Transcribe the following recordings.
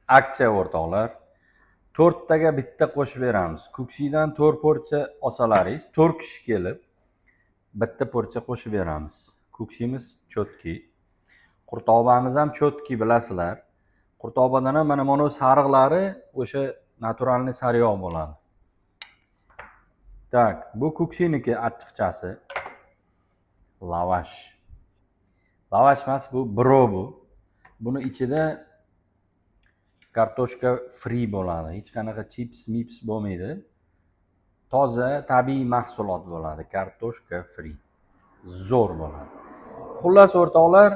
Aksiya o'rtoqlar. 4 taga bitta qo'shib beramiz. Ko'ksidan 4 porsiya olsalaringiz, 4 kishi kelib bitta porsiya qo'shib beramiz. Ko'ksimiz chotki. Qurtobamiz ham chotki bilasizlar. Qurtobadan ham mana sariqlari o'sha naturalniy sariyog' bo'ladi. Tak, bu ko'ksiniki achchiqchasi. Lavash. Lavash emas, bu bro bu. Buni ichida kartoshka free bo'ladi. Hech qanaqa chips bo'lmaydi. Toza, tabiiy mahsulot bo'ladi. Kartoshka free. Zo'r bo'ladi. Xullas o'rtoqlar,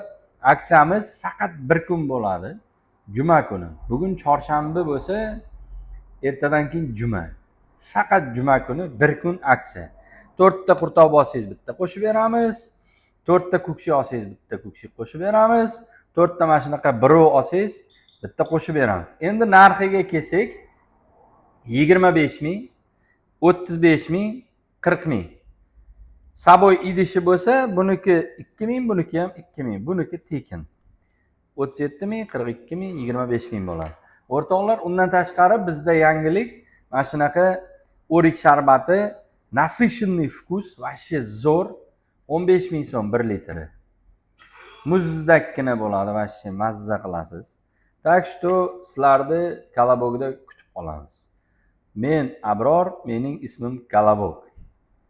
aksiyamiz faqat bir kun bo'ladi. Juma kuni. Bugun chorshanba bo'lsa, ertadan keyin juma. Faqat juma kuni bir kun aksiya. 4 ta qurtob olsangiz bitta qo'shib beramiz. 4 ta ko'ksi olsangiz bitta ko'ksi qo'shib beramiz. 4 ta mana shunaqa bro olsangiz bitta qo'shib beramiz. Endi narxiga kelsak, 25 ming, 35 ming, 40 ming. Saboy idishi bo'lsa, buniki 2 ming, buniki ham 2 ming. Buniki tekin. 37 ming, 42 ming, 25 ming bo'ladi. O'rtoqlar, undan tashqari bizda yangilik mana shunaqa o'rik sharbati, насыщенный вкус, вообще zo'r. 15 ming so'm 1 litri. Muzdakkina bo'ladi, вообще mazza qilasiz. Так что sizlarni Kolobogda kutib qolamiz. Men Abror, mening ismim Kolobog.